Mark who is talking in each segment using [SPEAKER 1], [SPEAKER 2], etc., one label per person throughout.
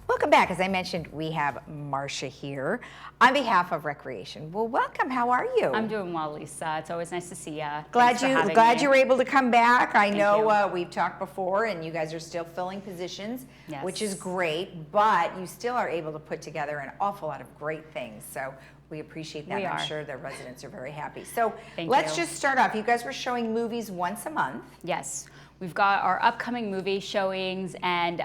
[SPEAKER 1] Welcome back. As I mentioned, we have Marcia here on behalf of Recreation. Well, welcome. How are you?
[SPEAKER 2] I'm doing well, Lisa. It's always nice to see you.
[SPEAKER 1] Glad you were able to come back. I know we've talked before, and you guys are still filling positions,
[SPEAKER 2] yes,
[SPEAKER 1] which is great. But you still are able to put together an awful lot of great things. So we appreciate that. I'm sure the residents are very happy. So let's just start off. You guys were showing movies once a month.
[SPEAKER 2] Yes. We've got our upcoming movie showings and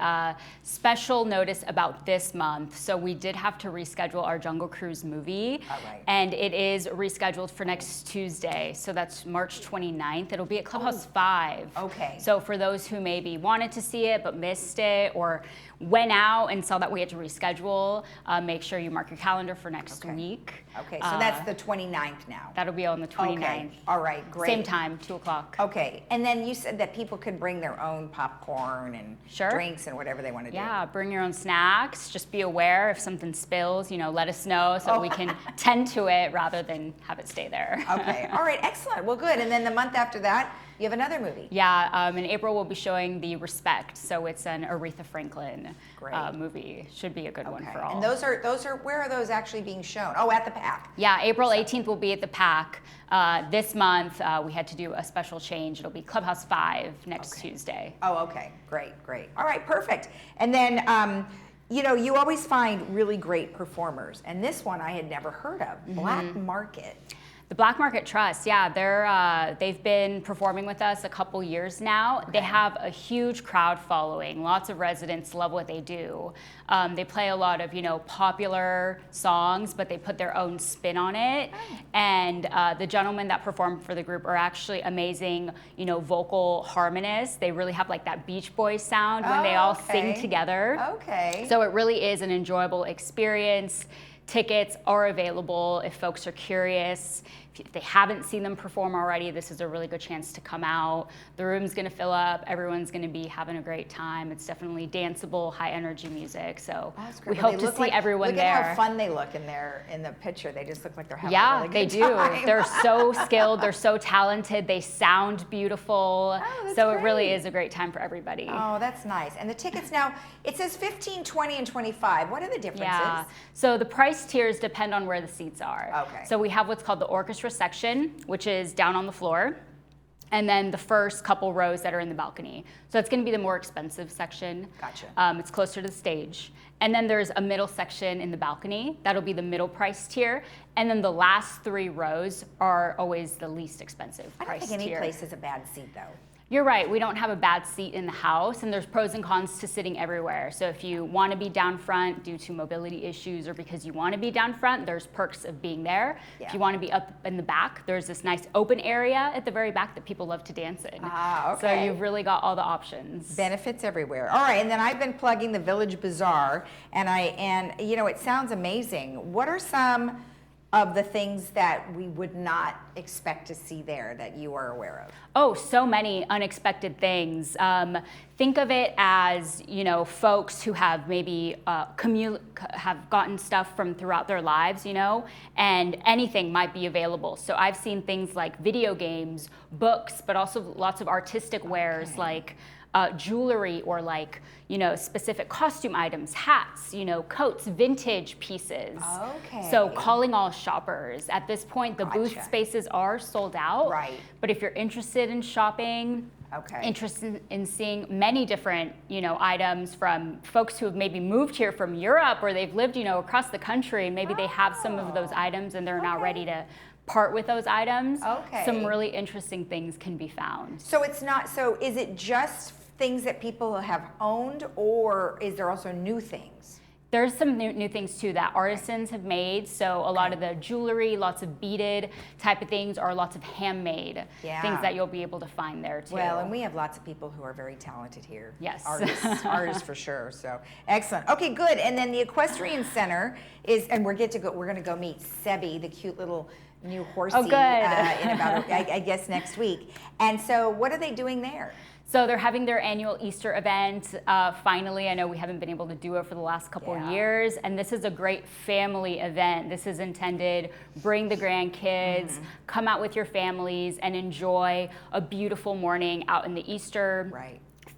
[SPEAKER 2] special notice about this month. So we did have to reschedule our Jungle Cruise movie. And it is rescheduled for next Tuesday. So that's March 29th. It'll be at Clubhouse 5.
[SPEAKER 1] Okay.
[SPEAKER 2] So for those who maybe wanted to see it but missed it, or went out and saw that we had to reschedule, make sure you mark your calendar for next week.
[SPEAKER 1] Okay, so that's the 29th now.
[SPEAKER 2] That'll be on the 29th.
[SPEAKER 1] Okay. All right, great.
[SPEAKER 2] Same time, 2 o'clock.
[SPEAKER 1] Okay, and then you said that people could bring their own popcorn and drinks and whatever they want to do.
[SPEAKER 2] Yeah, bring your own snacks. Just be aware if something spills, let us know so we can tend to it rather than have it stay there.
[SPEAKER 1] Okay, all right, excellent. Well, good. And then the month after that, you have another movie.
[SPEAKER 2] Yeah, in April we'll be showing The Respect. So it's an Aretha Franklin movie. Should be a good one for all.
[SPEAKER 1] And those are where are those actually being shown? Oh, at the PAC.
[SPEAKER 2] Yeah, April 18th will be at the PAC. This month we had to do a special change. It'll be Clubhouse 5 next Tuesday.
[SPEAKER 1] Oh, okay, great. All right, perfect. And then you always find really great performers, and this one I had never heard of, Black Market.
[SPEAKER 2] The Black Market Trust, yeah, they've been performing with us a couple years now. They have a huge crowd following. Lots of residents love what they do. They play a lot of, popular songs, but they put their own spin on it. And the gentlemen that perform for the group are actually amazing, vocal harmonists. They really have like that Beach Boys sound when they all sing together.
[SPEAKER 1] Okay.
[SPEAKER 2] So it really is an enjoyable experience. Tickets are available if folks are curious. If they haven't seen them perform already, this is a really good chance to come out. The room's gonna fill up. Everyone's gonna be having a great time. It's definitely danceable, high energy music. So we hope to see everyone there.
[SPEAKER 1] Look at how fun they look in the picture. They just look like they're having a really good time.
[SPEAKER 2] They do. They're so skilled. They're so talented. They sound beautiful. So it really is a great time for everybody.
[SPEAKER 1] Oh, that's nice. And the tickets now, it says 15, 20, and 25. What are the differences?
[SPEAKER 2] Yeah. So the price tiers depend on where the seats are.
[SPEAKER 1] Okay.
[SPEAKER 2] So we have what's called the orchestra section, which is down on the floor, and then the first couple rows that are in the balcony. So it's going to be the more expensive section.
[SPEAKER 1] Gotcha.
[SPEAKER 2] It's closer to the stage. And then there's a middle section in the balcony. That'll be the middle price tier. And then the last 3 rows are always the least expensive price tier.
[SPEAKER 1] I don't think any place is a bad seat, though.
[SPEAKER 2] You're right, we don't have a bad seat in the house, and there's pros and cons to sitting everywhere. So if you want to be down front due to mobility issues or because you want to be down front, there's perks of being there. Yeah. If you want to be up in the back, there's this nice open area at the very back that people love to dance in.
[SPEAKER 1] Ah, okay.
[SPEAKER 2] So you've really got all the options.
[SPEAKER 1] Benefits everywhere. All right, and then I've been plugging the Village Bazaar, and it sounds amazing. What are some of the things that we would not expect to see there that you are aware of?
[SPEAKER 2] Oh, so many unexpected things. Think of it as, folks who have maybe have gotten stuff from throughout their lives, and anything might be available. So I've seen things like video games, books, but also lots of artistic wares like jewelry or specific costume items, hats, coats, vintage pieces.
[SPEAKER 1] Okay.
[SPEAKER 2] So calling all shoppers. At this point, the booth spaces are sold out.
[SPEAKER 1] Right.
[SPEAKER 2] But if you're interested in shopping, interested in seeing many different, items from folks who have maybe moved here from Europe or they've lived, across the country, maybe they have some of those items and they're now ready to part with those items. Some really interesting things can be found.
[SPEAKER 1] So is it just things that people have owned, or is there also new things?
[SPEAKER 2] There's some new things too that artisans have made. So a lot of the jewelry, lots of beaded type of things, or lots of handmade things that you'll be able to find there too.
[SPEAKER 1] Well, and we have lots of people who are very talented here.
[SPEAKER 2] Yes.
[SPEAKER 1] Artists for sure. So excellent. Okay, good. And then the Equestrian Center is, and we're going to go meet Sebi, the cute little new horsey, in about, I guess, next week. And so what are they doing there?
[SPEAKER 2] So they're having their annual Easter event. Finally, I know we haven't been able to do it for the last couple of years, and this is a great family event. This is intended, bring the grandkids, come out with your families and enjoy a beautiful morning out in the Easter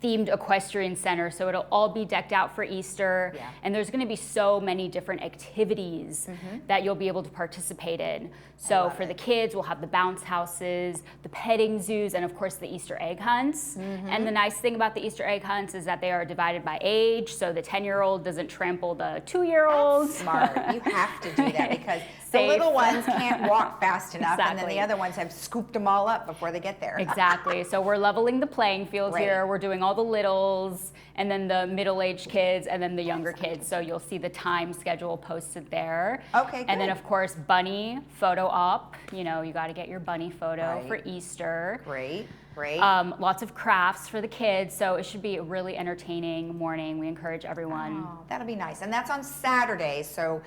[SPEAKER 2] themed equestrian center, so it'll all be decked out for Easter.
[SPEAKER 1] Yeah.
[SPEAKER 2] And there's going to be so many different activities that you'll be able to participate in. So for the kids, we'll have the bounce houses, the petting zoos, and of course the Easter egg hunts. And the nice thing about the Easter egg hunts is that they are divided by age, so the 10-year-old doesn't trample the 2-year-olds.
[SPEAKER 1] Smart. You have to do that because the
[SPEAKER 2] Safe.
[SPEAKER 1] little ones can't walk fast enough, and then
[SPEAKER 2] Exactly.
[SPEAKER 1] the other ones have scooped them all up before they get there.
[SPEAKER 2] Exactly. So we're leveling the playing field
[SPEAKER 1] Right.
[SPEAKER 2] here. We're doing all the littles, and then the middle-aged kids, and then the younger kids. So you'll see the time schedule posted there.
[SPEAKER 1] Okay,
[SPEAKER 2] And then,
[SPEAKER 1] good.
[SPEAKER 2] of course, bunny photo op. You know, you got to get your bunny photo
[SPEAKER 1] Right.
[SPEAKER 2] for Easter.
[SPEAKER 1] Great, great.
[SPEAKER 2] Lots of crafts for the kids. So it should be a really entertaining morning. We encourage everyone.
[SPEAKER 1] Oh, that'll be nice. And that's on Saturday, so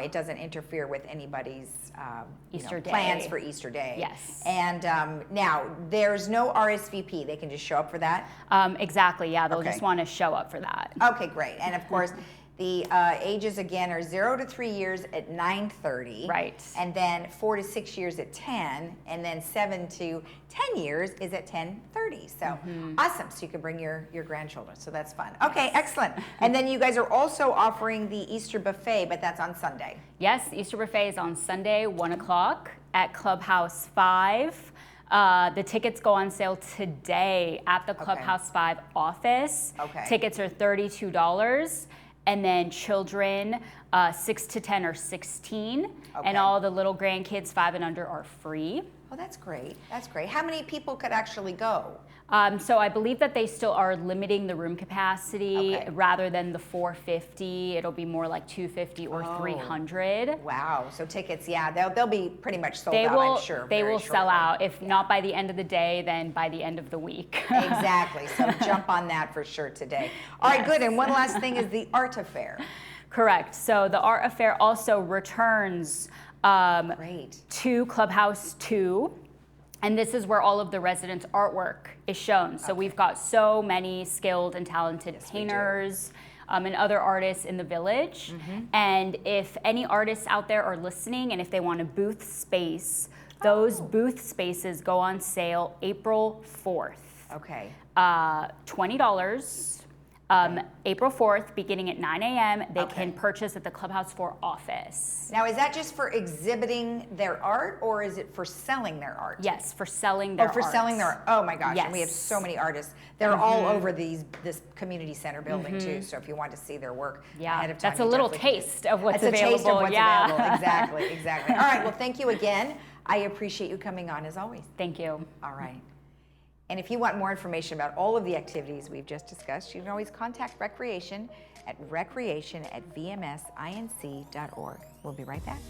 [SPEAKER 1] it doesn't interfere with anybody's
[SPEAKER 2] Easter day.
[SPEAKER 1] plans for Easter Day.
[SPEAKER 2] Yes.
[SPEAKER 1] And now, there's no RSVP. They can just show up for that?
[SPEAKER 2] Exactly. Yeah, they'll
[SPEAKER 1] Okay.
[SPEAKER 2] just want to show up for that.
[SPEAKER 1] Okay, great. And of course, the ages again are 0 to 3 years at 9:30.
[SPEAKER 2] Right.
[SPEAKER 1] And then 4 to 6 years at 10. And then 7 to 10 years is at 10:30. So awesome. So you can bring your grandchildren. So that's fun. Okay, excellent. And then you guys are also offering the Easter buffet, but that's on Sunday.
[SPEAKER 2] Yes, Easter buffet is on Sunday, 1 o'clock at Clubhouse 5. The tickets go on sale today at the Clubhouse 5 office.
[SPEAKER 1] Okay.
[SPEAKER 2] Tickets are $32. And then children 6 to 10 are 16.
[SPEAKER 1] Okay.
[SPEAKER 2] And all the little grandkids 5 and under are free.
[SPEAKER 1] Oh, that's great. That's great. How many people could actually go?
[SPEAKER 2] So I believe that they still are limiting the room capacity.
[SPEAKER 1] Okay.
[SPEAKER 2] Rather than the 450. It'll be more like 250 or 300.
[SPEAKER 1] Wow. So tickets, yeah, they'll be pretty much sold
[SPEAKER 2] They
[SPEAKER 1] out,
[SPEAKER 2] will,
[SPEAKER 1] I'm sure.
[SPEAKER 2] they
[SPEAKER 1] very
[SPEAKER 2] will sell
[SPEAKER 1] shortly.
[SPEAKER 2] out. If not by the end of the day, then by the end of the week.
[SPEAKER 1] Exactly. So jump on that for sure today. All right,
[SPEAKER 2] Yes.
[SPEAKER 1] good. And one last thing is the art affair.
[SPEAKER 2] Correct. So the art affair also returns
[SPEAKER 1] Great.
[SPEAKER 2] to Clubhouse 2. And this is where all of the residents' artwork is shown. So we've got so many skilled and talented
[SPEAKER 1] Yes, we do.
[SPEAKER 2] painters and other artists in the village. And if any artists out there are listening and if they want a booth space, those booth spaces go on sale April 4th.
[SPEAKER 1] Okay.
[SPEAKER 2] $20. April 4th, beginning at 9 a.m., they can purchase at the Clubhouse 4 office.
[SPEAKER 1] Now, is that just for exhibiting their art, or is it for selling their art?
[SPEAKER 2] Yes, for selling their
[SPEAKER 1] Oh, for
[SPEAKER 2] art.
[SPEAKER 1] selling their art. Oh my gosh, and we have
[SPEAKER 2] Yes.
[SPEAKER 1] so many artists. They're all over this community center building too. So if you want to see their work
[SPEAKER 2] Yeah,
[SPEAKER 1] ahead of time,
[SPEAKER 2] that's a
[SPEAKER 1] you
[SPEAKER 2] little
[SPEAKER 1] definitely can.
[SPEAKER 2] taste of what's
[SPEAKER 1] That's
[SPEAKER 2] available.
[SPEAKER 1] a taste of what's
[SPEAKER 2] yeah.
[SPEAKER 1] available. Exactly, exactly. All right, well, thank you again. I appreciate you coming on as always.
[SPEAKER 2] Thank you.
[SPEAKER 1] All right. And if you want more information about all of the activities we've just discussed, you can always contact Recreation at recreation@vmsinc.org. We'll be right back.